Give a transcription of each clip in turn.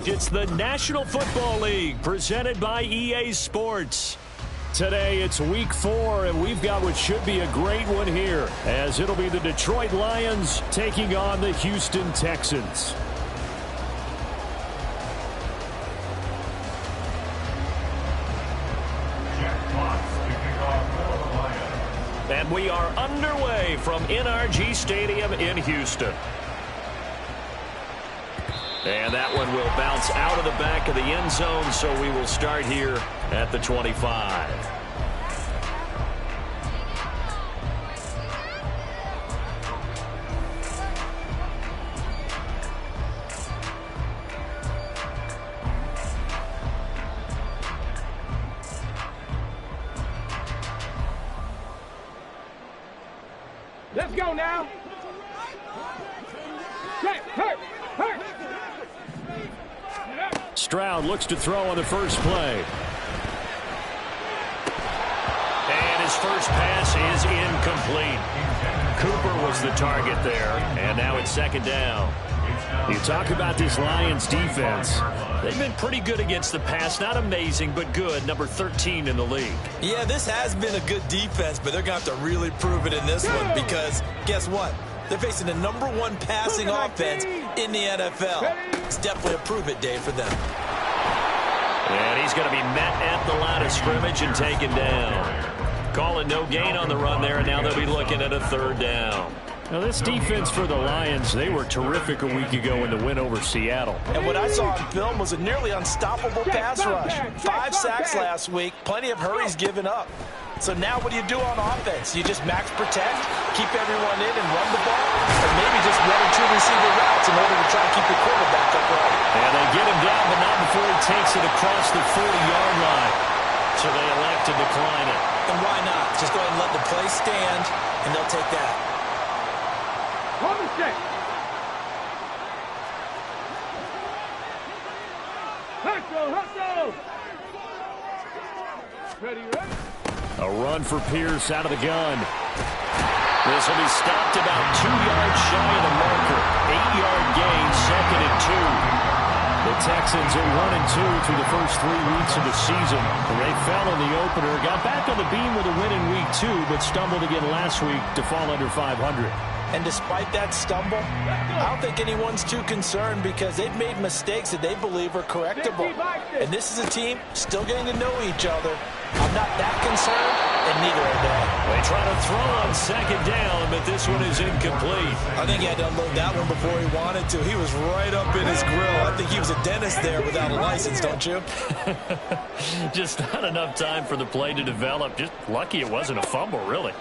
It's the National Football League presented by EA Sports. Today it's week 4, and we've got what should be a great one here, as it'll be the Detroit Lions taking on the Houston Texans. And we are underway from NRG Stadium in Houston. And that one will bounce out of the back of the end zone, so we will start here at the 25. Let's go now. Hurt. Stroud looks to throw on the first play. And his first pass is incomplete. Cooper was the target there, and now it's second down. You talk about this Lions defense. They've been pretty good against the pass. Not amazing, but good. Number 13 in the league. Yeah, this has been a good defense, but they're going to have to really prove it in this one because guess what? They're facing the number 1 passing offense in the NFL. It's definitely a prove-it day for them. And he's going to be met at the line of scrimmage and taken down. Calling no gain on the run there, and now they'll be looking at a third down. Now, this defense for the Lions, they were terrific a week ago in the win over Seattle. And what I saw on film was a nearly unstoppable pass rush. 5 sacks last week, plenty of hurries given up. So now what do you do on offense? You just max protect, keep everyone in and run the ball, or maybe just 1 or 2 receiver routes in order to try to keep the quarterback upright. And they get him down, but not before he takes it across the 40-yard line. So they elect to decline it. And why not? Just go ahead and let the play stand, and they'll take that. Hold the stick. Hustle. Ready? A run for Pierce out of the gun. This will be stopped about 2 yards shy of the marker. 8-yard gain, 2nd and 2. The Texans are 1-2 through the first 3 weeks of the season. They fell in the opener, got back on the beam with a win in week 2, but stumbled again last week to fall under 500. And despite that stumble, I don't think anyone's too concerned because they've made mistakes that they believe are correctable. And this is a team still getting to know each other. I'm not that concerned, and neither are they. They try to throw on second down, but this one is incomplete. I think he had to unload that one before he wanted to. He was right up in his grill. I think he was a dentist there without a license, don't you? Just not enough time for the play to develop. Just lucky it wasn't a fumble, really.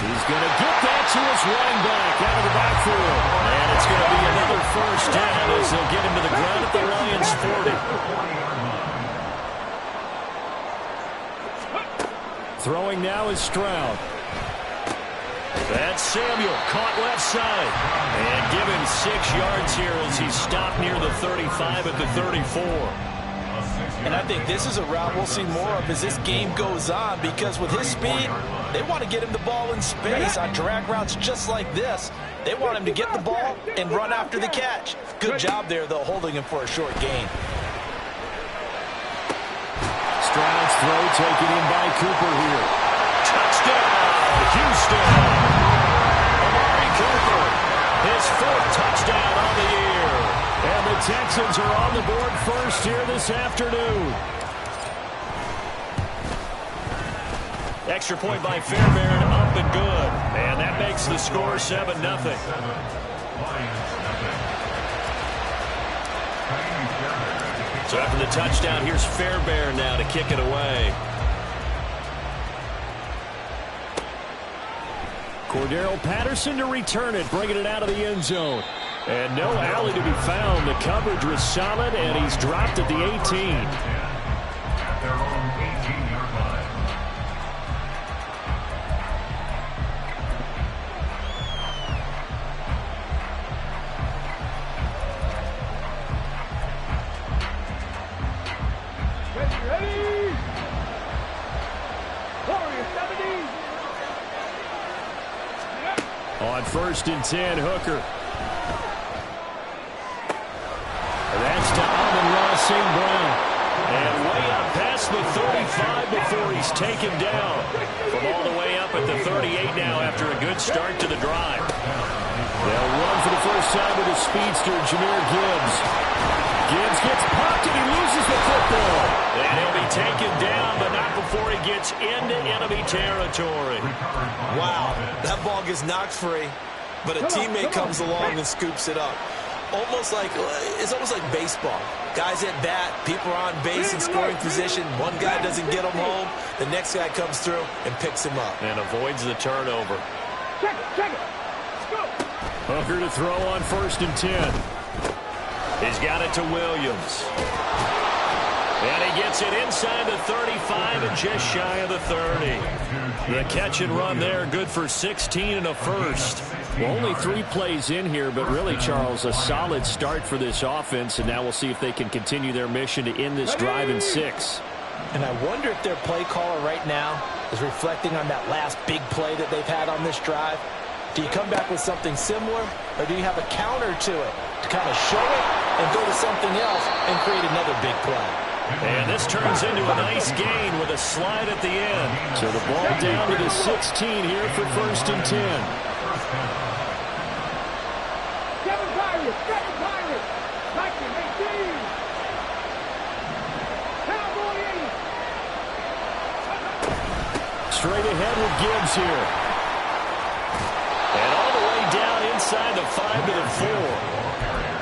He's going to get that to his running back out of the backfield. And it's going to be another first down as they'll get him to the ground at the Lions 40. Throwing now is Stroud. That's Samuel, caught left side. And given 6 yards here as he's stopped near the 35 at the 34. And I think this is a route we'll see more of as this game goes on because with his speed, they want to get him the ball in space on drag routes just like this. They want him to get the ball and run after the catch. Good job there, though, holding him for a short gain. Stroud's throw taken in by Cooper here. Touchdown, Houston. Amari Cooper, his 4th touchdown on the year. And the Texans are on the board first here this afternoon. Extra point by Fairbairn, up and good. And that makes the score 7-0. So after the touchdown, here's Fairbairn now to kick it away. Cordero Patterson to return it, bringing it out of the end zone. And no alley to be found. The coverage was solid, and he's dropped at the 18. On 1st and 10, Hooker. St. Brown. And way up past the 35 before he's taken down. From all the way up at the 38 now after a good start to the drive. They'll run for the first time with the speedster, Jahmyr Gibbs. Gibbs gets popped and he loses the football. And he'll be taken down, but not before he gets into enemy territory. Wow, that ball gets knocked free, but a teammate comes along and scoops it up. It's almost like baseball. Guys at bat, people are on base in scoring position. One guy doesn't get him home. The next guy comes through and picks him up. And avoids the turnover. Check it. Let's go. Hooker to throw on 1st and 10. He's got it to Williams. And he gets it inside the 35 and just shy of the 30. The catch and run there, good for 16 and a first. Well, only 3 plays in here, but really, Charles, a solid start for this offense, and now we'll see if they can continue their mission to end this drive in 6. And I wonder if their play caller right now is reflecting on that last big play that they've had on this drive. Do you come back with something similar, or do you have a counter to it to kind of show it and go to something else and create another big play? And this turns into a nice gain with a slide at the end. So the ball down to the 16 here for 1st and 10. Seven Pirates. Like it, 18. Cowboy 8. Straight ahead with Gibbs here. And all the way down inside the 5 to the 4.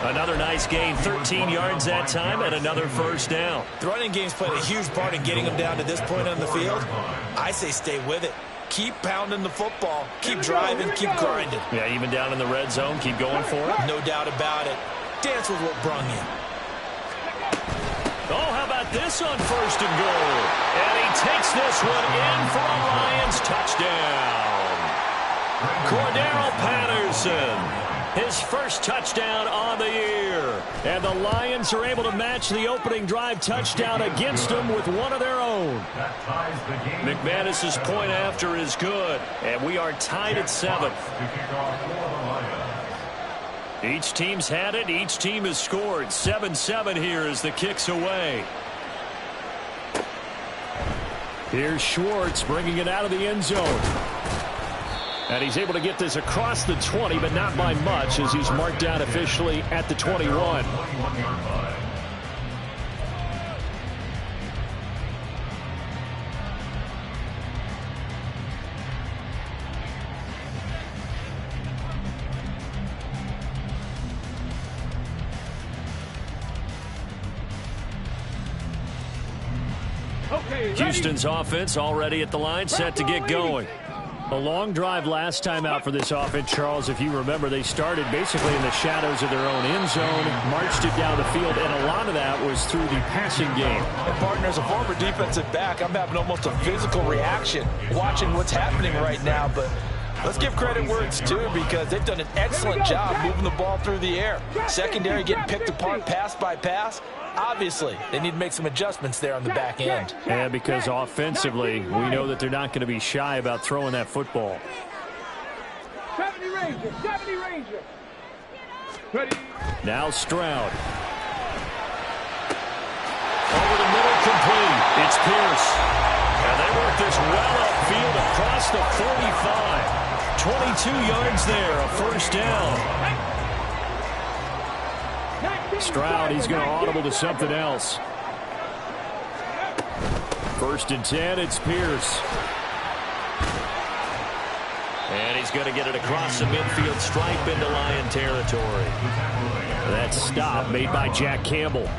Another nice gain, 13 yards that time, and another first down. The running game's played a huge part in getting them down to this point on the field. I say stay with it. Keep pounding the football. Keep driving. Keep grinding. Yeah, even down in the red zone, keep going for it. No doubt about it. Dance with what brung you. Oh, how about this on 1st and goal? And he takes this one in for a Lions touchdown. Cordero Patterson. His first touchdown on the year. And the Lions are able to match the opening drive touchdown against them with one of their own. McManus's point after is good. And we are tied at 7. Each team's had it. Each team has scored. 7-7 here as the kick's away. Here's Schwartz bringing it out of the end zone. And he's able to get this across the 20, but not by much, as he's marked down officially at the 21. Houston's offense already at the line, set to get going. A long drive last time out for this offense, Charles. If you remember, they started basically in the shadows of their own end zone, marched it down the field, and a lot of that was through the passing game. And partner, as a former defensive back, I'm having almost a physical reaction watching what's happening right now. But let's give credit where it's due, because they've done an excellent job moving the ball through the air. Secondary getting picked apart pass by pass. Obviously, they need to make some adjustments there on the back end. Yeah, because offensively, we know that they're not going to be shy about throwing that football. 70 Rangers. Ready. Now Stroud. Over the middle, complete. It's Pierce. And they work this well upfield across the 45. 22 yards there, a first down. Stroud, he's going to audible to something else. 1st and 10, it's Pierce. And he's going to get it across the midfield stripe into Lion territory. That stop made by Jack Campbell.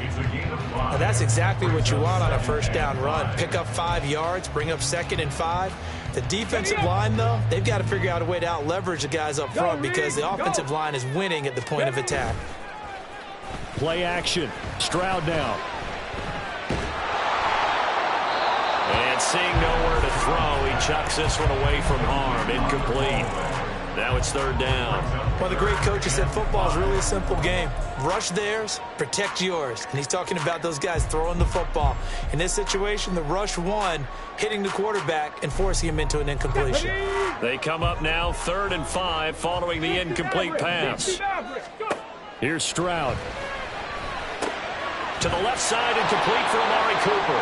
Well, that's exactly what you want on a first down run. Pick up 5 yards, bring up 2nd and 5. The defensive line, though, they've got to figure out a way to out-leverage the guys up front, because the offensive line is winning at the point of attack. Play action. Stroud now. And seeing nowhere to throw, he chucks this one away from harm. Incomplete. Now it's 3rd down. Well, the great coach has said football is really a simple game. Rush theirs, protect yours. And he's talking about those guys throwing the football. In this situation, the rush one, hitting the quarterback and forcing him into an incompletion. They come up now 3rd and 5 following the incomplete pass. Here's Stroud. To the left side and complete for Amari Cooper.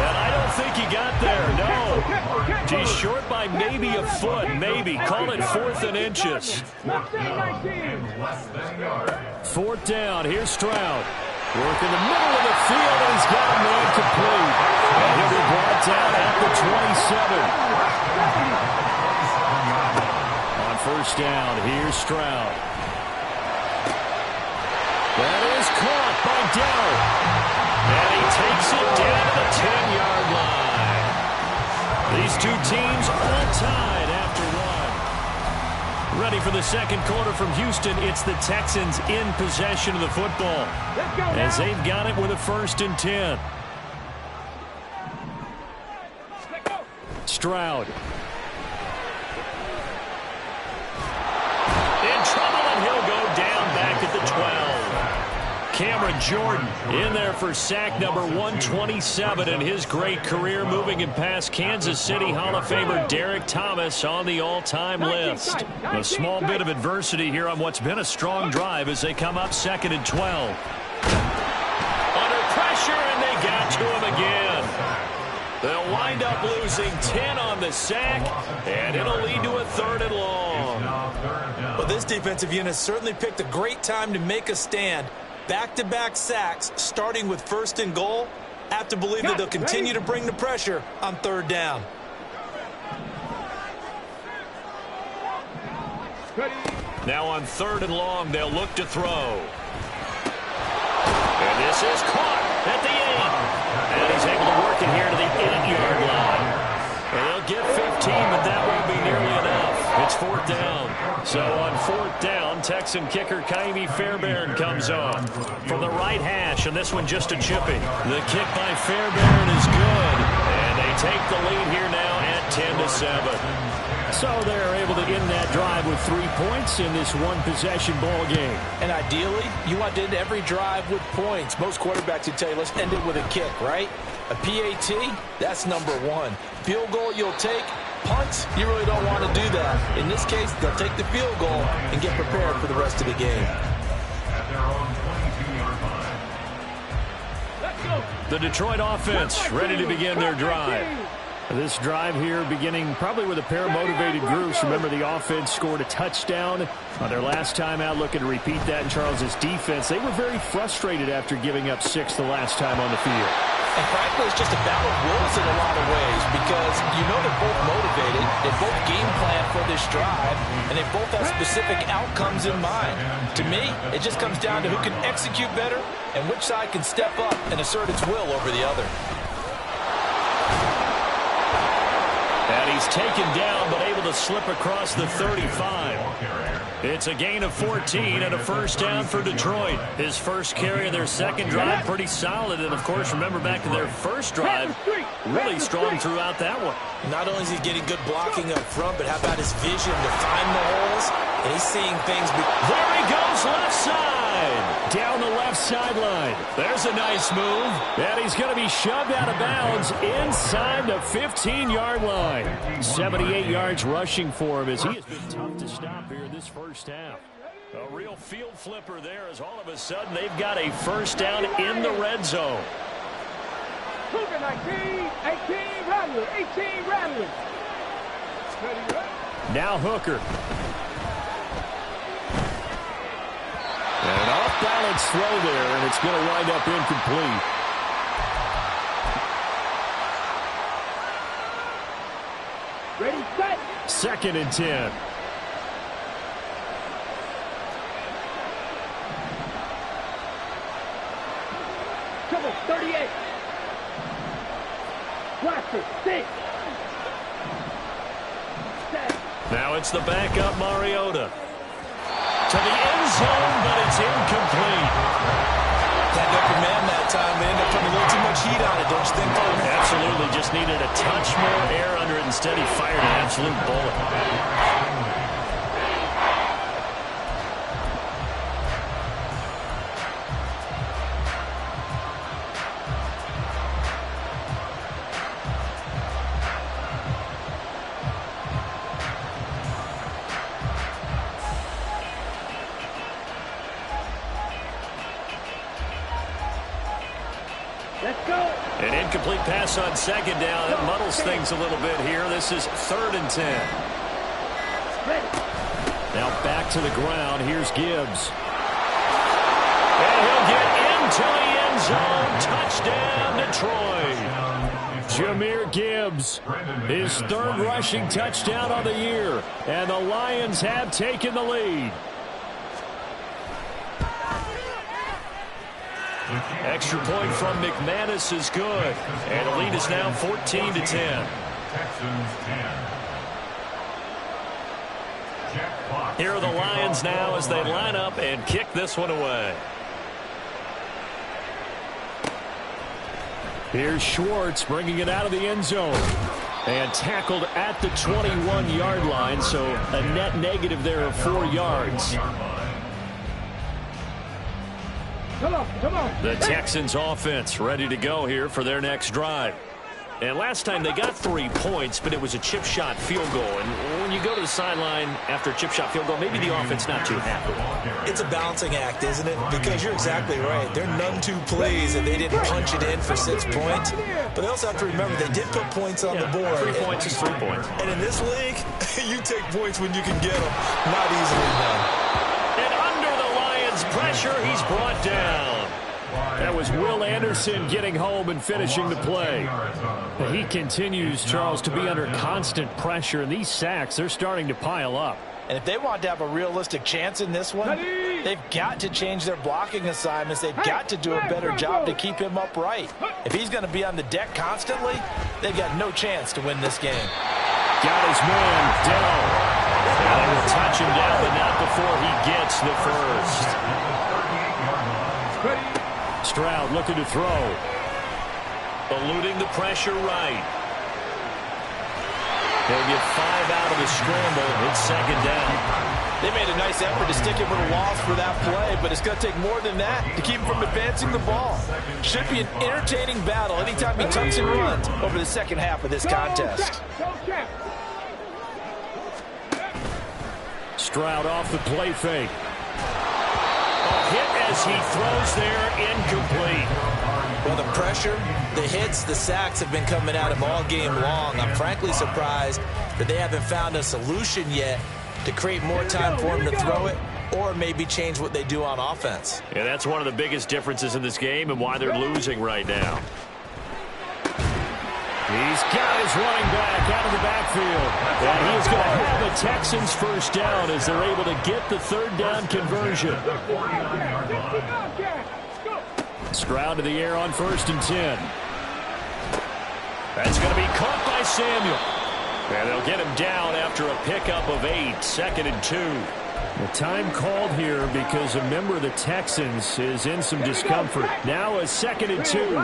And I don't think he got there, no. He's short by maybe a foot, maybe. Call it 4th and inches. 4th down, here's Stroud. Work in the middle of the field, and he's got a man complete. And he'll be brought down at the 27. On 1st down, here's Stroud. That is caught by Dowd. And he takes it down to the 10-yard line. These two teams all tied after one. Ready for the second quarter from Houston. It's the Texans in possession of the football as they've got it with a 1st and 10. Stroud. In trouble, and he'll go down back at the 12. Cameron Jordan in there for sack number 127 in his great career, moving him past Kansas City Hall of Famer Derek Thomas on the all-time list. A small bit of adversity here on what's been a strong drive as they come up 2nd and 12. Under pressure, and they got to him again. They'll wind up losing 10 on the sack, and it'll lead to a 3rd and long. Well, this defensive unit certainly picked a great time to make a stand. Back-to-back sacks, starting with 1st and goal. I have to believe that they'll continue to bring the pressure on 3rd down. Now on 3rd and long, they'll look to throw. And this is caught at the 8. And he's able to work it here to the 8-yard line. And they'll get 15, but that won't be nearly enough. It's 4th down. So on 4th down, Texan kicker Kaimi Fairbairn comes on from the right hash, and this one just a chipping. The kick by Fairbairn is good, and they take the lead here now at 10-7. So they're able to end that drive with 3 points in this one-possession ball game. And ideally, you want to end every drive with points. Most quarterbacks would tell you, let's end it with a kick, right? A PAT, that's number 1. Field goal you'll take. Punts, you really don't want to do that. In this case, they'll take the field goal and get prepared for the rest of the game. The Detroit offense ready to begin their drive. This drive here beginning probably with a pair of motivated groups. Remember, the offense scored a touchdown on their last time out, looking to repeat that in Charles's defense. They were very frustrated after giving up 6 the last time on the field. And frankly, it's just a battle of wills in a lot of ways because you know they're both motivated, they both game plan for this drive, and they both have specific outcomes in mind. To me, it just comes down to who can execute better and which side can step up and assert its will over the other. And he's taken down but able to slip across the 35. It's a gain of 14 and a 1st down for Detroit. His first carry of their second drive, pretty solid. And, of course, remember back to their first drive, really strong throughout that one. Not only is he getting good blocking up front, but how about his vision to find the holes? And he's seeing things. There he goes, left side. Down the left sideline. There's a nice move. And he's going to be shoved out of bounds inside the 15-yard line. 78 yards rushing for him as he has been tough to stop here this first half. A real field flipper there as all of a sudden they've got a 1st down in the red zone. Cougar 19, 18, Rattler, 18, Rattler. Now Hooker. An off-balance throw there, and it's going to wind up incomplete. Ready, set. 2nd and 10. Trouble, 38. Blaster, 6. Set. Now it's the backup Mariota. To the end zone, but it's incomplete. That open man that time, they ended up putting a little too much heat on it, don't you think, Coach? Absolutely, just needed a touch more air under it. Instead, he fired an absolute bullet. Let's go. An incomplete pass on second down. It muddles things a little bit here. This is 3rd and 10. Ready. Now back to the ground. Here's Gibbs. And he'll get into the end zone. Touchdown, Detroit. Jahmyr Gibbs, his 3rd rushing touchdown of the year. And the Lions have taken the lead. Extra point from McManus is good. And the lead is now 14 to 10. Here are the Lions now as they line up and kick this one away. Here's Schwartz bringing it out of the end zone. And tackled at the 21-yard line, so a net negative there of 4 yards. Come on. The Texans offense ready to go here for their next drive. And last time they got 3 points, but it was a chip shot field goal. And when you go to the sideline after a chip shot field goal, maybe the offense not too happy. It's a balancing act, isn't it? Because you're exactly right. They're none too pleased that they didn't punch it in for 6 points. But they also have to remember they did put points on the board. 3 points is 3 points. And in this league, you take points when you can get them. Not easily done. And under the Lions' pressure, he's brought down. That was Will Anderson getting home and finishing the play. He continues, Charles, to be under constant pressure, and these sacks, they're starting to pile up. And if they want to have a realistic chance in this one, they've got to change their blocking assignments. They've got to do a better job to keep him upright. If he's going to be on the deck constantly, they've got no chance to win this game. Got his man down. And they will touch him down, but not before he gets the first. Stroud looking to throw. Eluding the pressure right. They'll get 5 out of the scramble. It's 2nd down. They made a nice effort to stick him with a loss for that play, but it's going to take more than that to keep him from advancing the ball. Should be an entertaining battle anytime he tucks and runs over the second half of this contest. Stroud off the play fake. A hit as he throws there, incomplete. Well, the pressure, the hits, the sacks have been coming at him all game long. I'm frankly surprised that they haven't found a solution yet to create more time for him to throw it or maybe change what they do on offense. Yeah, that's one of the biggest differences in this game and why they're losing right now. He's got his running back out of the backfield. And he is going to have the Texans first down as they're able to get the 3rd down conversion. Stroud to the air on 1st and 10. That's going to be caught by Samuel. And they'll get him down after a pickup of 8, 2nd and 2. The time called here because a member of the Texans is in some discomfort. Now a 2nd and 2.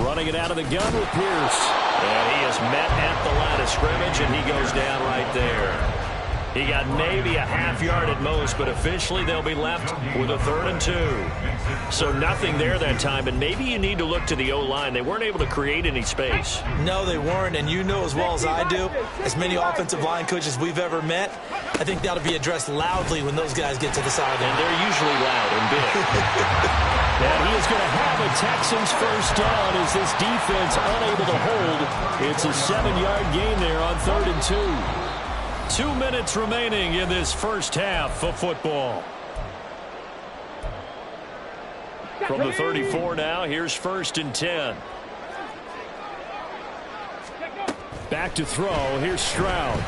Running it out of the gun with Pierce. And he is met at the line of scrimmage, and he goes down right there. He got maybe a half yard at most, but officially they'll be left with a 3rd and 2. So nothing there that time, and maybe you need to look to the O-line. They weren't able to create any space. No, they weren't, and you know as well as I do, as many offensive line coaches we've ever met, I think that'll be addressed loudly when those guys get to the sideline. And they're usually loud and big. And he is going to have a Texans first down as this defense unable to hold. It's a 7-yard gain there on 3rd and 2. 2 minutes remaining in this first half of football. From the 34 now, here's 1st and 10. Back to throw. Here's Stroud.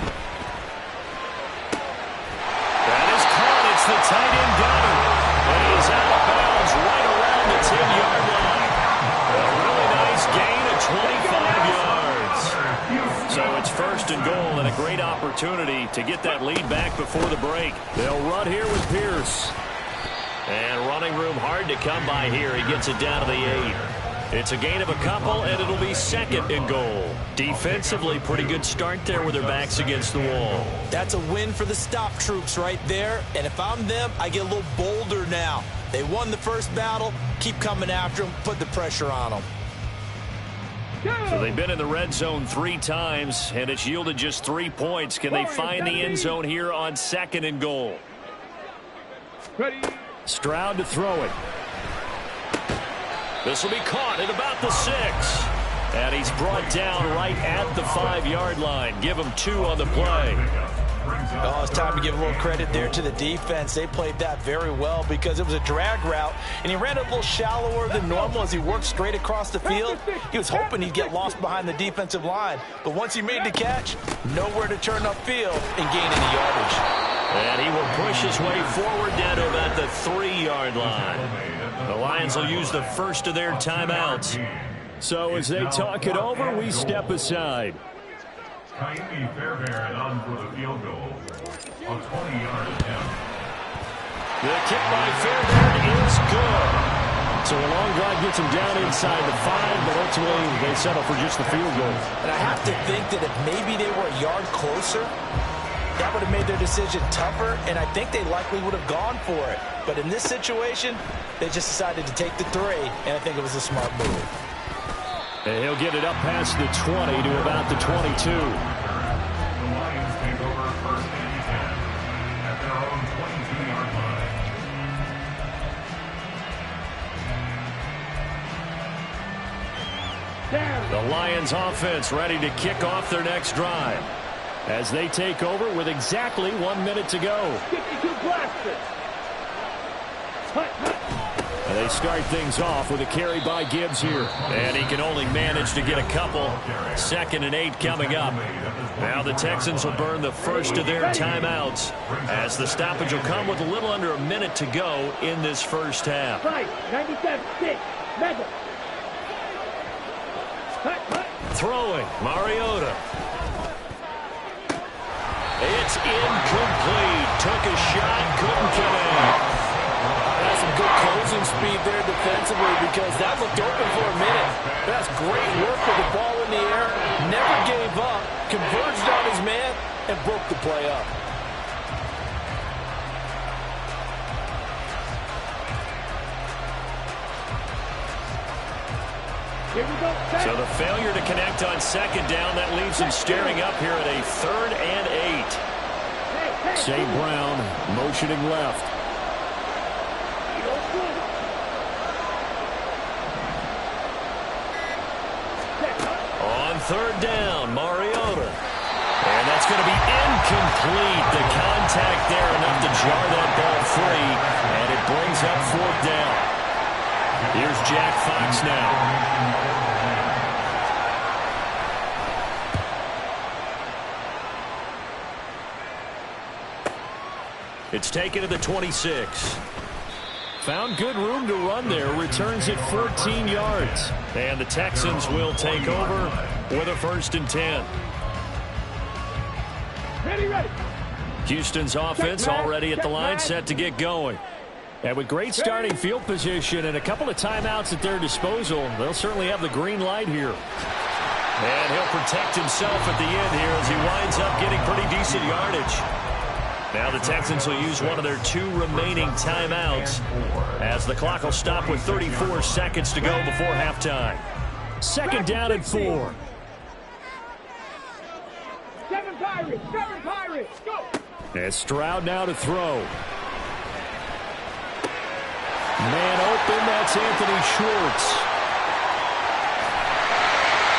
That is caught. It's the tight end Gunner. And he is out of bounds right around the 10-yard line. A really nice gain of 25 yards. So it's 1st and goal and a great opportunity to get that lead back before the break. They'll run here with Pierce. And running room hard to come by here. He gets it down to the 8. It's a gain of a couple, and it'll be 2nd and goal. Defensively, pretty good start there with their backs against the wall. That's a win for the stop troops right there. And if I'm them, I get a little bolder now. They won the first battle. Keep coming after them. Put the pressure on them. So they've been in the red zone 3 times, and it's yielded just 3 points. Can they find the end zone here on 2nd and goal? Stroud to throw it. This will be caught at about the 6. And he's brought down right at the 5-yard line. Give him 2 on the play. Oh, it's time to give a little credit there to the defense. They played that very well because it was a drag route, and he ran it a little shallower than normal as he worked straight across the field. He was hoping he'd get lost behind the defensive line, but once he made the catch, nowhere to turn upfield and gain any yardage. And he will push his way forward down to about the 3-yard line. The Lions will use the first of their timeouts. So as they talk it over, we step aside. Kaimi Fairbairn on for the field goal. A 20-yard attempt. The kick by Fairbairn is good. So a long drive gets him down inside the 5, but ultimately they settle for just the field goal. And I have to think that if maybe they were a yard closer, that would have made their decision tougher, and I think they likely would have gone for it. But in this situation, they just decided to take the 3, and I think it was a smart move. And he'll get it up past the 20 to about the 22. The Lions take over 1st and 10 at their own 22-yard line. The Lions offense ready to kick off their next drive as they take over with exactly 1 minute to go. 52 blasters. And they start things off with a carry by Gibbs here. And he can only manage to get a couple. 2nd and 8 coming up. Now the Texans will burn the first of their timeouts as the stoppage will come with a little under a minute to go in this first half. 97-6. Mega. Throwing, Mariota. It's incomplete. Took a shot, couldn't connect. That's some good closing speed there defensively because that looked open for a minute. That's great work with the ball in the air. Never gave up. Converged on his man and broke the play up. Here we go. So the failure to connect on 2nd down, that leaves him staring up here at a 3rd and 8. St. Brown motioning left. On 3rd down, Mariota. And that's going to be incomplete. The contact there enough to jar that ball free. And it brings up 4th down. Here's Jack Fox now. It's taken to the 26. Found good room to run there. Returns it 14 yards. And the Texans will take over with a 1st and 10. Ready. Houston's offense already at the line, set to get going. And with great starting field position and a couple of timeouts at their disposal, they'll certainly have the green light here. And he'll protect himself at the end here as he winds up getting pretty decent yardage. Now the Texans will use one of their 2 remaining timeouts as the clock will stop with 34 seconds to go before halftime. 2nd down and 4. 7 Pirates, go! And Stroud now to throw. Man open, that's Anthony Schwartz.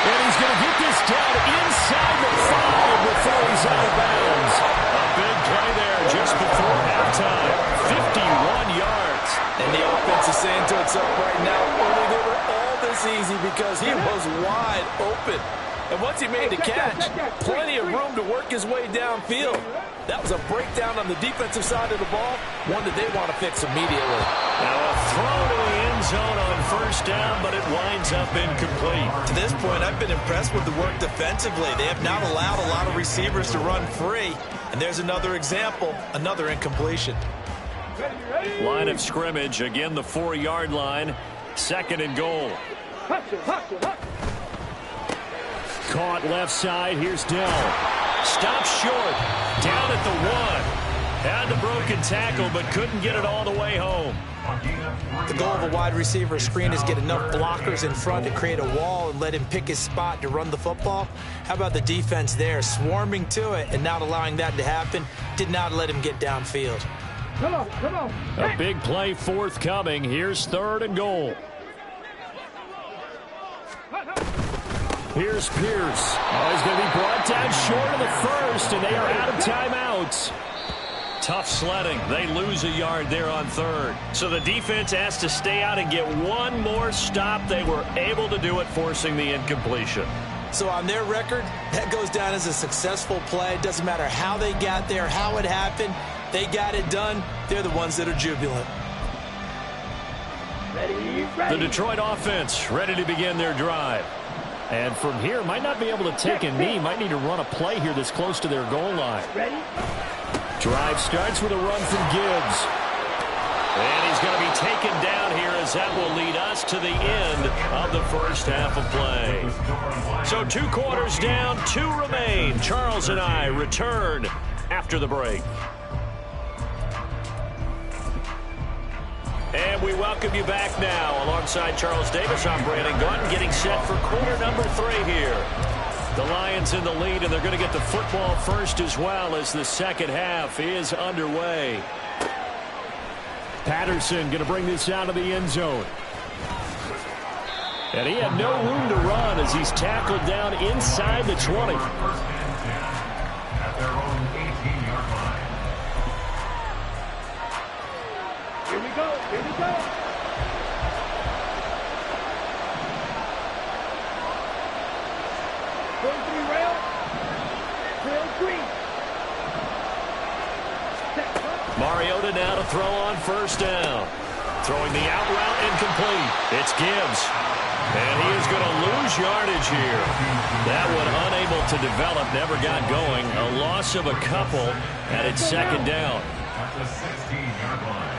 And he's going to get this down inside the 5 before he's out of bounds. A big play there just before halftime. 51 yards. And the offense is saying to itself right now, only they were all this easy because he was wide open. And once he made the catch, plenty of room to work his way downfield. That was a breakdown on the defensive side of the ball, one that they want to fix immediately. Now a throw to the end zone on 1st down, but it winds up incomplete. To this point, I've been impressed with the work defensively. They have not allowed a lot of receivers to run free. And there's another example, another incompletion. Line of scrimmage, again the 4-yard line, 2nd and goal. Caught left side, here's Dell. Stops short, down at the 1. Had the broken tackle, but couldn't get it all the way home. The goal of a wide receiver screen is get enough blockers in front to create a wall and let him pick his spot to run the football. How about the defense there, swarming to it and not allowing that to happen? Did not let him get downfield. Come on, come on. A big play forthcoming. Here's 3rd and goal. Here's Pierce. Oh, he's going to be brought down short of the first, and they are out of timeouts. Tough sledding. They lose a yard there on 3rd. So the defense has to stay out and get one more stop. They were able to do it, forcing the incompletion. So on their record, that goes down as a successful play. It doesn't matter how they got there, how it happened. They got it done. They're the ones that are jubilant. Ready, ready. The Detroit offense ready to begin their drive. And from here, might not be able to take a knee. Might need to run a play here that's close to their goal line. Ready? Drive starts with a run from Gibbs. And he's going to be taken down here as that will lead us to the end of the first half of play. So 2 quarters down, 2 remain. Charles and I return after the break. And we welcome you back now. Alongside Charles Davis, I'm Brandon Gaudin, getting set for quarter number 3 here. The Lions in the lead, and they're going to get the football first as well as the second half is underway. Patterson going to bring this out of the end zone. And he had no room to run as he's tackled down inside the 20. At their own 18-yard line. Here we go, here we go. Going 3 rail. Rail 3. Mariota now to throw on first down. Throwing the out route incomplete. It's Gibbs. And he is going to lose yardage here. That one unable to develop, never got going. A loss of a couple, and it's second down. At the 16-yard line.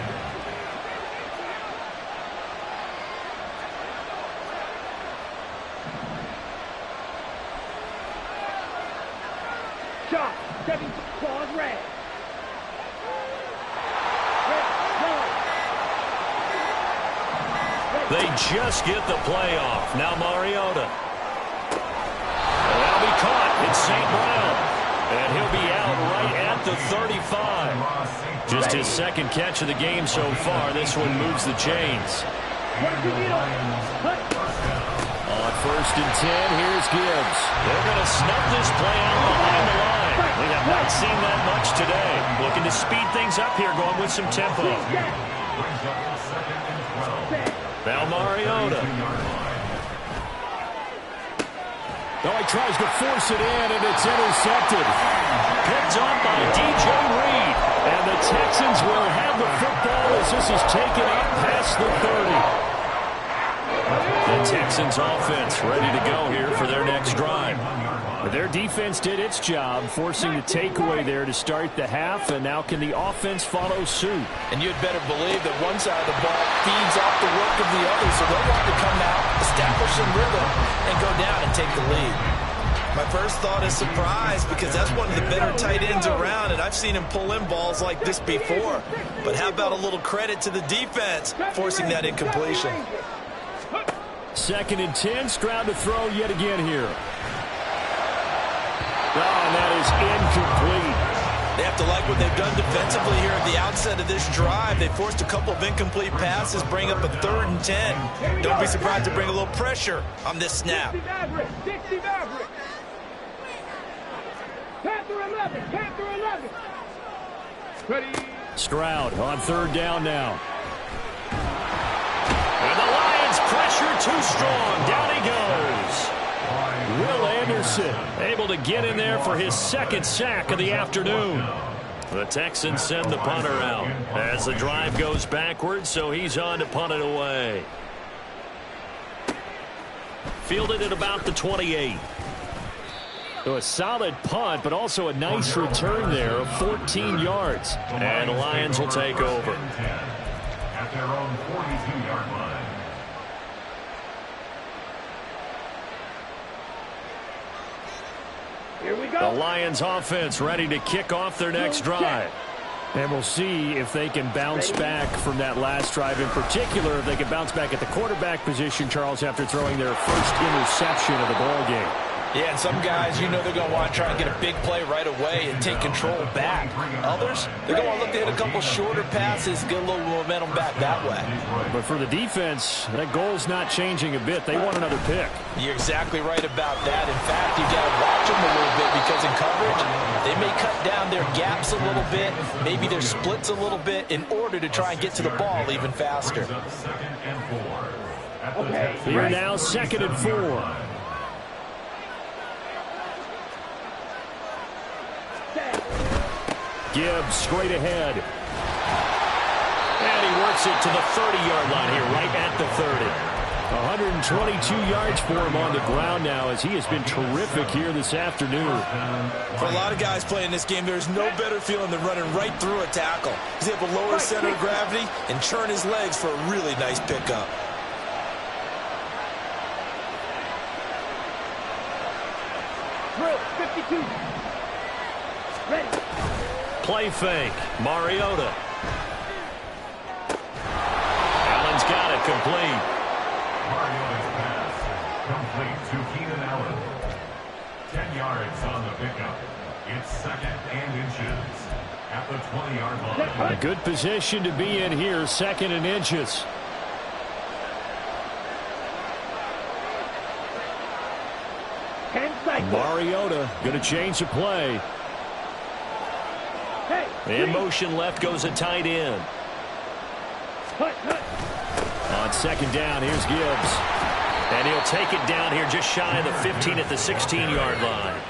Shot. 7 claws red. They just get the play off. Now Mariota. That'll be caught. It's St. Brown. And he'll be out right at the 35. Just his second catch of the game so far. This one moves the chains. On first and 10, here's Gibbs. They're going to snuff this play out behind the line. We have not seen that much today. Looking to speed things up here, going with some tempo. Now Mariota. Oh, he tries to force it in, and it's intercepted. Picked up by DJ Reed. And the Texans will have the football as this is taken up past the 30. The Texans offense ready to go here for their next drive. But their defense did its job, forcing the takeaway there to start the half, and now can the offense follow suit? And you'd better believe that one side of the ball feeds off the work of the other, so they'll want to come out, establish some rhythm, and go down and take the lead. My first thought is surprise, because that's one of the better tight ends around, and I've seen him pull in balls like this before. But how about a little credit to the defense forcing that incompletion? 2nd and 10, Stroud to throw yet again here. Oh, and that is incomplete. They have to like what they've done defensively here at the outset of this drive. They forced a couple of incomplete passes, bring up a 3rd and 10. Don't be surprised to bring a little pressure on this snap. 60 Maverick. Panther 11, Panther 11. Ready. Stroud on 3rd down now. And the Lions pressure too strong. Down he goes. Will Anderson able to get in there for his 2nd sack of the afternoon. The Texans send the punter out as the drive goes backwards, so he's on to punt it away. Fielded at about the 28. So a solid punt, but also a nice return there of 14 yards. And the Lions will take over. At their own 42-yard line. Here we go. The Lions offense ready to kick off their next drive. And we'll see if they can bounce back from that last drive. In particular, if they can bounce back at the quarterback position, Charles, after throwing their first interception of the ball game. Yeah, and some guys, you know they're going to want to try and get a big play right away and take control back. Others, they're going to want to look to hit a couple shorter passes, get a little momentum back that way. But for the defense, that goal's not changing a bit. They want another pick. You're exactly right about that. In fact, you got to watch them a little bit because in coverage, they may cut down their gaps a little bit, maybe their splits a little bit in order to try and get to the ball even faster. Okay. Here now, 2nd and 4. Gibbs straight ahead. And he works it to the 30-yard line here, right at the 30. 122 yards for him on the ground now as he has been terrific here this afternoon. For a lot of guys playing this game, there's no better feeling than running right through a tackle. He's able to lower center of gravity and churn his legs for a really nice pickup. Drill, 52. Ready. Play fake. Mariota. Allen's got it complete. Mariota's pass complete to Keenan Allen. 10 yards on the pickup. It's 2nd and inches at the 20-yard line. A good position to be in here, 2nd and inches. Mariota going to change the play. In motion left goes a tight end. On 2nd down, here's Gibbs. And he'll take it down here just shy of the 15 at the 16-yard line.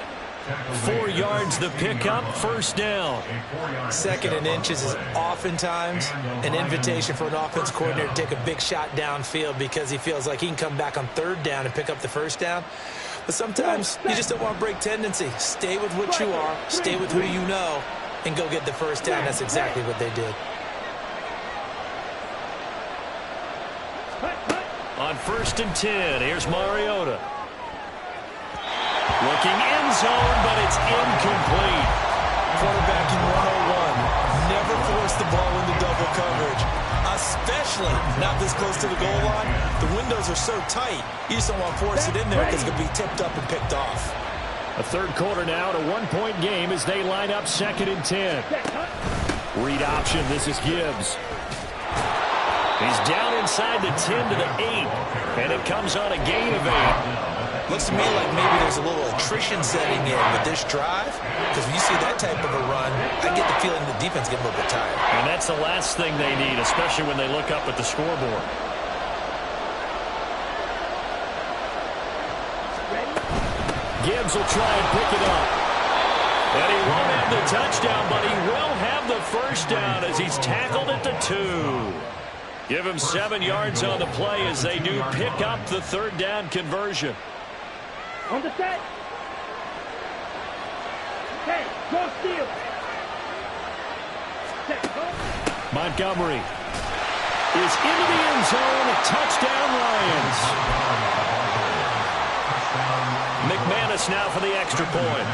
4 yards the pickup, 1st down. 2nd and inches is oftentimes an invitation for an offense coordinator to take a big shot downfield because he feels like he can come back on 3rd down and pick up the 1st down. But sometimes you just don't want to break tendency. Stay with what you are, stay with who you know, and go get the 1st down. That's exactly what they did. On 1st and 10, here's Mariota. Looking end zone, but it's incomplete. Quarterbacking 101. Never force the ball into double coverage, especially not this close to the goal line. The windows are so tight, you just don't want to force it in there because it's going to be tipped up and picked off. A 3rd quarter now, a 1-point game as they line up 2nd and 10. Read option, this is Gibbs. He's down inside the 10 to the 8, and it comes on a gain of 8. Looks to me like maybe there's a little attrition setting in with this drive, because when you see that type of a run, I get the feeling the defense get a little bit tired. And that's the last thing they need, especially when they look up at the scoreboard. Gibbs will try and pick it up. And he won't have the touchdown, but he will have the 1st down as he's tackled at the 2. Give him 7 yards on the play as they do pick up the 3rd down conversion. On the set. Okay, go steal. Montgomery is into the end zone. Touchdown, Lions. McManus now for the extra point.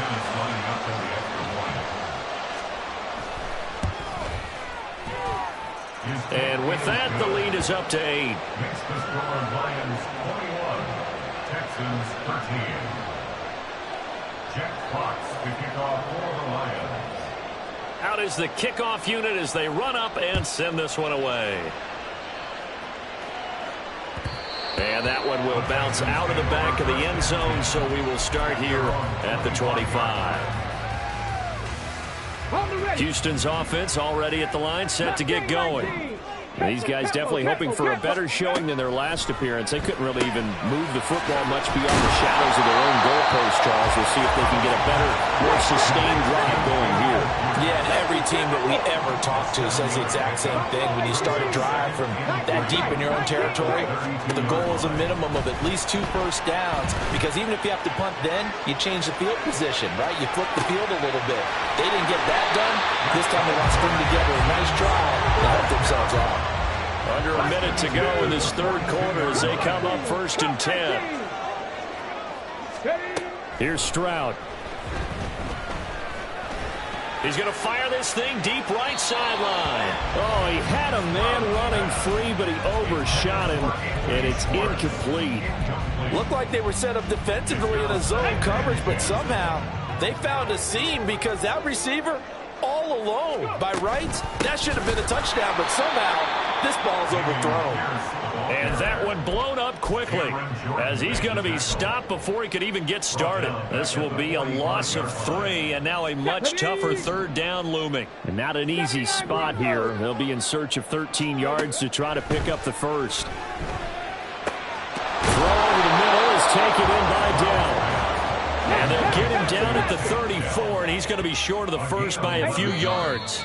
And with that, the lead is up to 8. Makes the score Lions 21, Texans 13. Jack Fox to kick off for the Lions. Out is the kickoff unit as they run up and send this one away. And that one will bounce out of the back of the end zone, so we will start here at the 25. Houston's offense already at the line, set to get going. These guys definitely hoping for a better showing than their last appearance. They couldn't really even move the football much beyond the shadows of their own goalpost, Charles. We'll see if they can get a better, more sustained drive going here. Yeah, and every team that we ever talk to says the exact same thing. When you start a drive from that deep in your own territory, the goal is a minimum of at least 2 first downs, because even if you have to punt then, you change the field position, right? You flip the field a little bit. They didn't get that done. This time they want to string together a nice drive to help themselves out. Under a minute to go in this 3rd quarter as they come up 1st and 10. Here's Stroud. He's going to fire this thing deep right sideline. Oh, he had a man running free, but he overshot him, and it's incomplete. Looked like they were set up defensively in a zone coverage, but somehow they found a seam because that receiver all alone. By rights, that should have been a touchdown, but somehow this ball's overthrown. And that one blown up quickly as he's going to be stopped before he could even get started. This will be a loss of 3, and now a much tougher third down looming. And not an easy spot here. They'll be in search of 13 yards to try to pick up the first. Throw over the middle is taken in by Dell. And they'll get him down at the 34, and he's going to be short of the first by a few yards.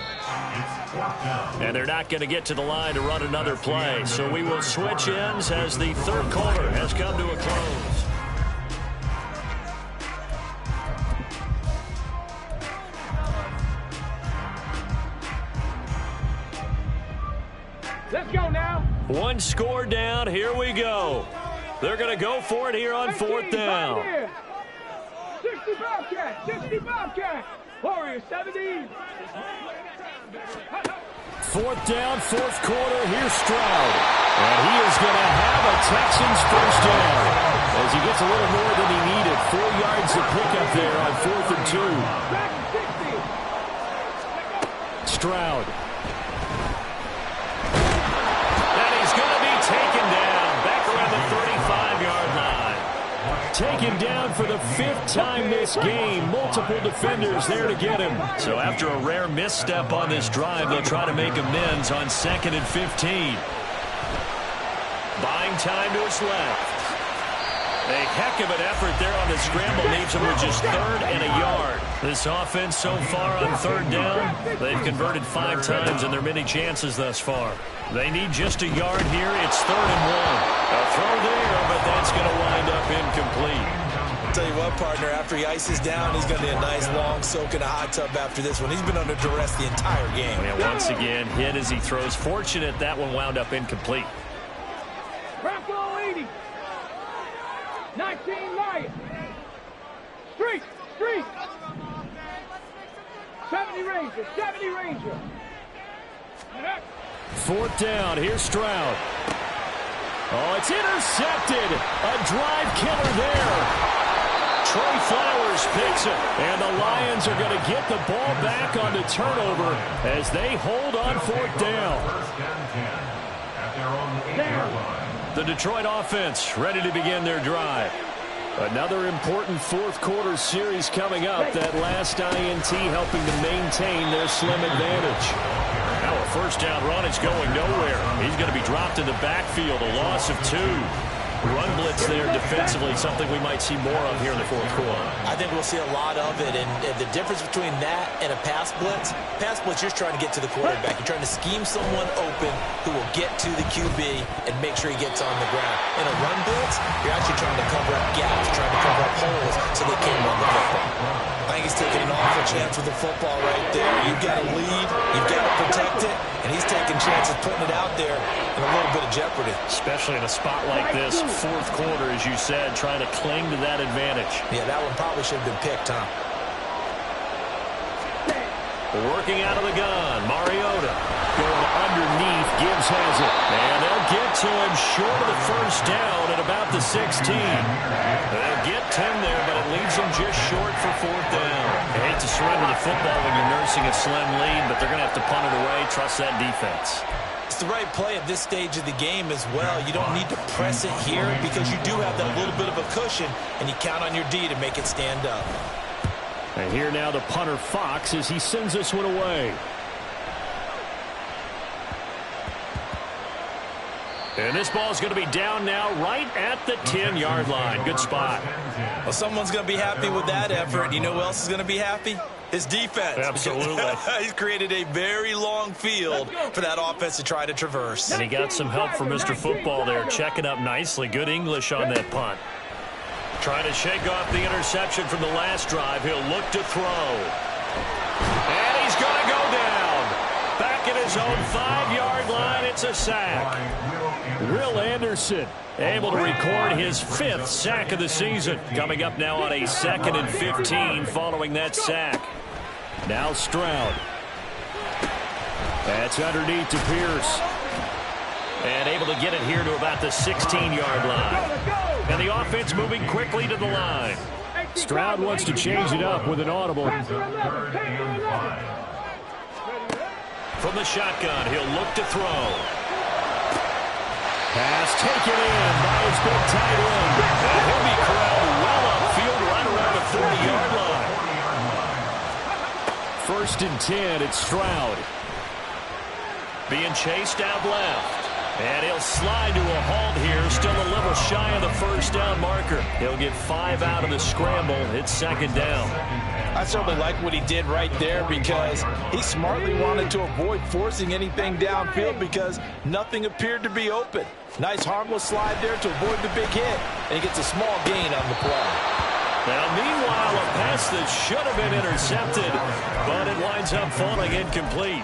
And they're not going to get to the line to run another play. So we will switch ends as the third quarter has come to a close. Let's go now. One score down. Here we go. They're going to go for it here on fourth down. 60 Bobcat, 60 Bobcat. Warriors 17. Fourth down, fourth quarter. Here's Stroud. And he is going to have a Texans first down as he gets a little more than he needed. 4 yards to pick up there on 4th and 2. Stroud. And he's going to be taken down back around the 35-yard line. Taken down for the 5th time this game. Multiple defenders there to get him. So after a rare misstep on this drive, they'll try to make amends on 2nd and 15. Buying time to his left. A heck of an effort there on the scramble. Leaves him with just 3rd and a yard. This offense so far on 3rd down, they've converted 5 times in their many chances thus far. They need just a yard here. It's 3rd and 1. A throw there, but that's going to wind up incomplete. I'll tell you what, partner, after he ices down, he's going to need a nice long soak in a hot tub after this one. He's been under duress the entire game. And once again, hit as he throws. Fortunate that one wound up incomplete. Bronco 80. 19 Lions. Street. 70 Ranger, 70 Ranger. 4th down, here's Stroud. Oh, it's intercepted. A drive killer there. Trey Flowers picks it, and the Lions are going to get the ball back on the turnover as they hold on 4th down. The Detroit offense ready to begin their drive. Another important 4th quarter series coming up. That last INT helping to maintain their slim advantage. Now a first down run is going nowhere. He's going to be dropped in the backfield. A loss of 2. Run blitz there defensively, something we might see more of here in the 4th quarter. I think we'll see a lot of it, and the difference between that and a pass blitz, you're trying to get to the quarterback. You're trying to scheme someone open who will get to the QB and make sure he gets on the ground. In a run blitz, you're actually trying to cover up gaps, trying to cover up holes so they can't run the football. I think he's taking an awful chance with the football right there. You've got to lead, you've got to protect it, and he's taking chances putting it out there in a little bit of jeopardy. Especially in a spot like this, 4th quarter, as you said, trying to cling to that advantage. Yeah, that one probably should have been picked, huh? Working out of the gun, Mariota going underneath. Gibbs has it, and they'll get to him short of the first down at about the 16. They'll get 10 there, but it leaves them just short for 4th down. You hate to surrender the football when you're nursing a slim lead, but they're going to have to punt it away. Trust that defense. It's the right play at this stage of the game as well. You don't need to press it here because you do have that little bit of a cushion, and you count on your D to make it stand up. And here now the punter Fox as he sends this one away. And this ball is going to be down now right at the 10-yard line. Good spot. Well, someone's going to be happy with that effort. You know who else is going to be happy? His defense. Absolutely. He's created a very long field for that offense to try to traverse. And he got some help from Mr. Football there, checking up nicely. Good English on that punt. Trying to shake off the interception from the last drive. He'll look to throw. And he's going to go down. Back at his own 5-yard line, it's a sack. Will Anderson able to record his 5th sack of the season. Coming up now on a 2nd and 15 following that sack. Now Stroud. That's underneath to Pierce. And able to get it here to about the 16-yard line. And the offense moving quickly to the line. Stroud wants to change it up with an audible. From the shotgun, he'll look to throw. Pass taken in by his big tight end. And he'll be corralled well upfield right around the 30-yard line. 1st and 10, it's Stroud. Being chased out left. And he'll slide to a halt here. Still a little shy of the 1st down marker. He'll get 5 out of the scramble. It's 2nd down. I certainly like what he did right there because he smartly wanted to avoid forcing anything downfield because nothing appeared to be open. Nice harmless slide there to avoid the big hit. And he gets a small gain on the play. Now, meanwhile, a pass that should have been intercepted, but it winds up falling incomplete.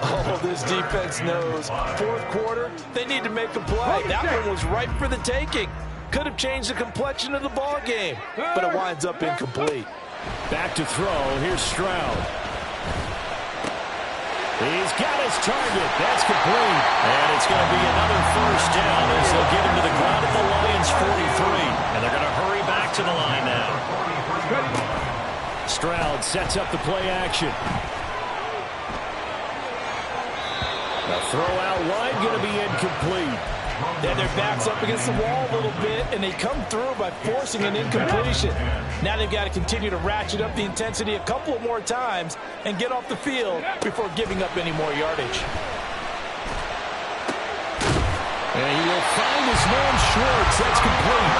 Oh, this defense knows. 4th quarter, they need to make a play. That one was ripe for the taking. Could have changed the complexion of the ball game, but it winds up incomplete. Back to throw. Here's Stroud. He's got his target. That's complete. And it's going to be another 1st down as they'll get him to the ground at the Lions' 43. And they're going to hurry back to the line now. Stroud sets up the play action. The throw out wide going to be incomplete. And their back's up against the wall a little bit, and they come through by forcing an incompletion. Now they've got to continue to ratchet up the intensity a couple of more times and get off the field before giving up any more yardage. And he will find his man Schwartz. That's complete.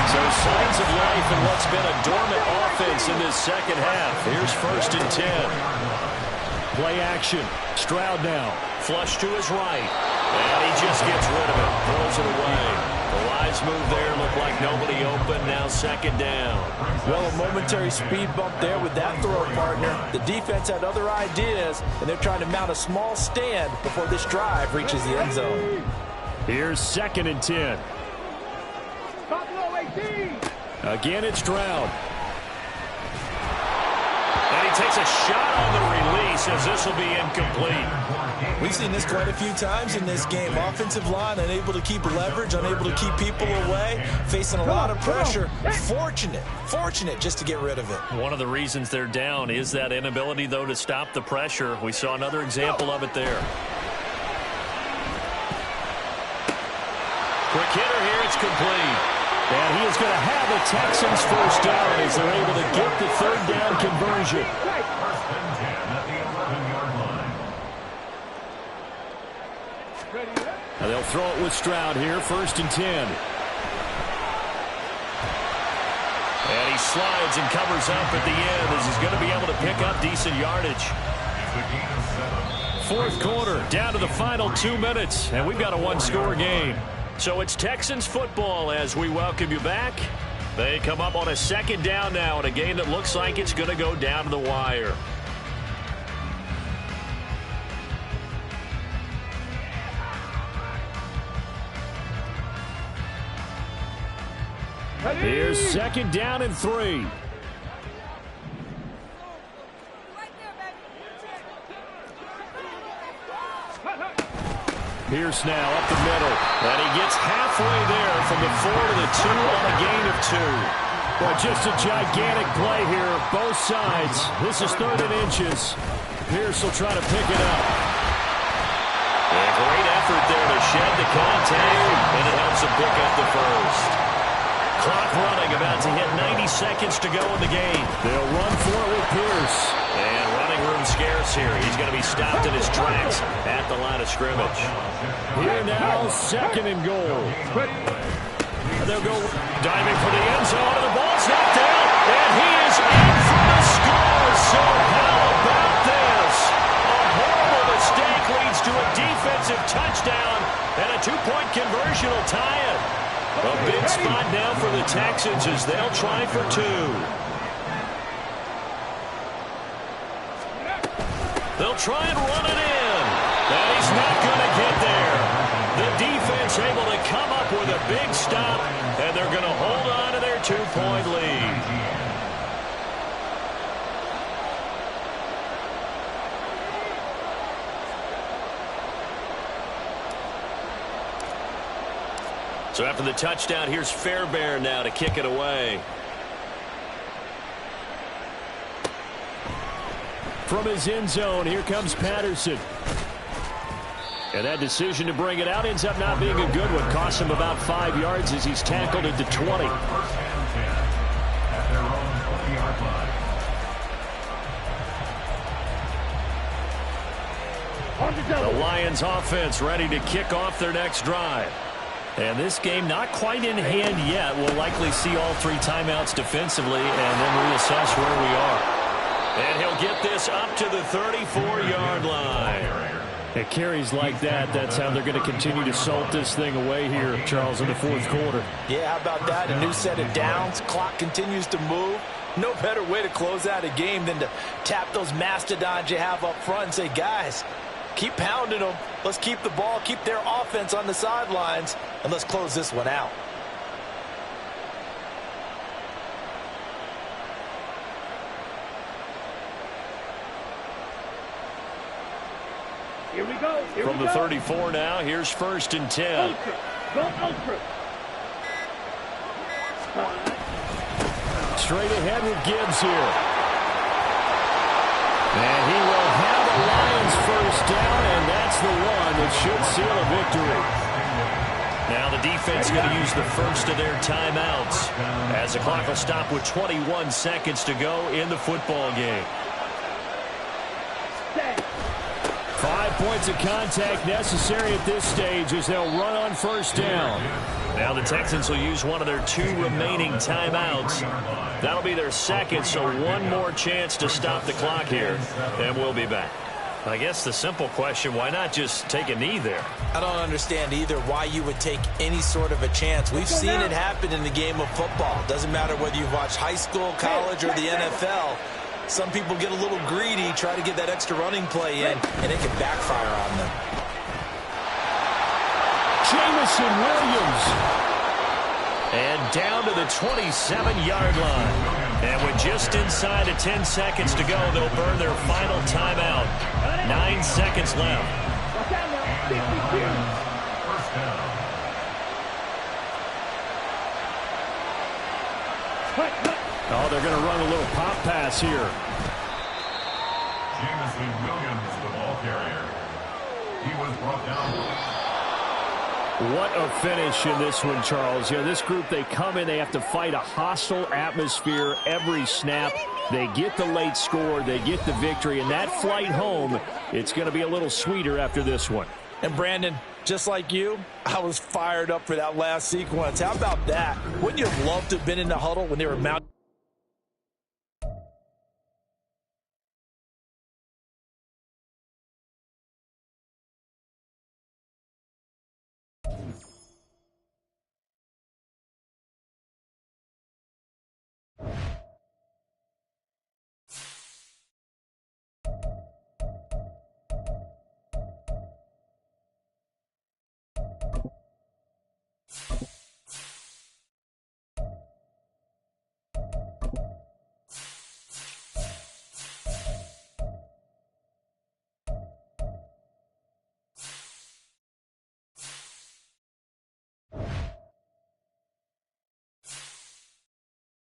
So signs of life in what's been a dormant offense in this 2nd half. Here's 1st and 10. Play action. Stroud now. Flush to his right. And he just gets rid of it. Throws it away. The wise move there. Looked like nobody open. Now 2nd down. Well, a momentary speed bump there with that throw partner. The defense had other ideas, and they're trying to mount a small stand before this drive reaches the end zone. Here's 2nd and 10. Again, it's Stroud. And he takes a shot on the release as this will be incomplete. We've seen this quite a few times in this game. Offensive line unable to keep leverage, unable to keep people away, facing a lot of pressure. Fortunate just to get rid of it. One of the reasons they're down is that inability, though, to stop the pressure. We saw another example of it there. Quick hitter here, it's complete. And he is going to have the Texans' 1st down as they're able to get the 3rd down conversion. 1st and 10 at the 11-yard line. And they'll throw it with Stroud here, 1st and 10. And he slides and covers up at the end as he's going to be able to pick up decent yardage. 4th quarter, down to the final 2 minutes, and we've got a 1-score game. So it's Texans football as we welcome you back. They come up on a 2nd down now in a game that looks like it's going to go down to the wire. Here's 2nd down and 3. Pierce now up the middle. And he gets halfway there from the 4 to the 2 on a gain of 2. Well, just a gigantic play here, both sides. This is 3rd and inches. Pierce will try to pick it up. A great effort there to shed the contact, and it helps him pick up the 1st. Clock running, about to hit 90 seconds to go in the game. They'll run for it with Pierce. And running room scarce here. He's going to be stopped in his tracks at the line of scrimmage. Here now, 2nd and goal. And they'll go diving for the end zone, and the ball's knocked down. And he is in for the score. So how about this? A horrible mistake leads to a defensive touchdown, and a 2-point conversion will tie it. A big spot now for the Texans as they'll try for 2. They'll try and run it in. And he's not going to get there. The defense able to come up with a big stop, and they're going to hold on to their 2-point lead. So after the touchdown, here's Fairbairn now to kick it away. From his end zone, here comes Patterson. And that decision to bring it out ends up not being a good one. Costs him about 5 yards as he's tackled into 20. First and 10 at their own 20-yard line. The Lions offense ready to kick off their next drive. And this game not quite in hand yet. We'll likely see all 3 timeouts defensively and then reassess where we are. And he'll get this up to the 34-yard line. At carries like that, that's how they're going to continue to salt this thing away here, Charles, in the fourth quarter. Yeah, how about that? A new set of downs. Clock continues to move. No better way to close out a game than to tap those mastodons you have up front and say, guys, keep pounding them. Let's keep the ball, keep their offense on the sidelines, and let's close this one out. Here we go. From the 34 now, here's first and 10. Ultra. Go ultra. Straight ahead with Gibbs here. And he will have a Lions first down, and that's the one that should seal a victory. Now the defense going to use the first of their timeouts as the clock will stop with 21 seconds to go in the football game. 5 points of contact necessary at this stage as they'll run on first down. Now the Texans will use one of their 2 remaining timeouts. That'll be their second, so one more chance to stop the clock here, and we'll be back. I guess the simple question, why not just take a knee there? I don't understand either why you would take any sort of a chance. We've seen it happen in the game of football. Doesn't matter whether you've watched high school, college, or the NFL. Some people get a little greedy, try to get that extra running play in, and it can backfire on them. Jamison Williams. And down to the 27-yard line. And with just inside of 10 seconds to go, they'll burn their final timeout. 9 seconds left. Watch out now. 52. First down. Oh, they're going to run a little pop pass here. Jamison Williams, the ball carrier. He was brought down. What a finish in this one, Charles. You know, this group, they come in, they have to fight a hostile atmosphere every snap. They get the late score, they get the victory, and that flight home, it's going to be a little sweeter after this one. And Brandon, just like you, I was fired up for that last sequence. How about that? Wouldn't you have loved to have been in the huddle when they were mounting?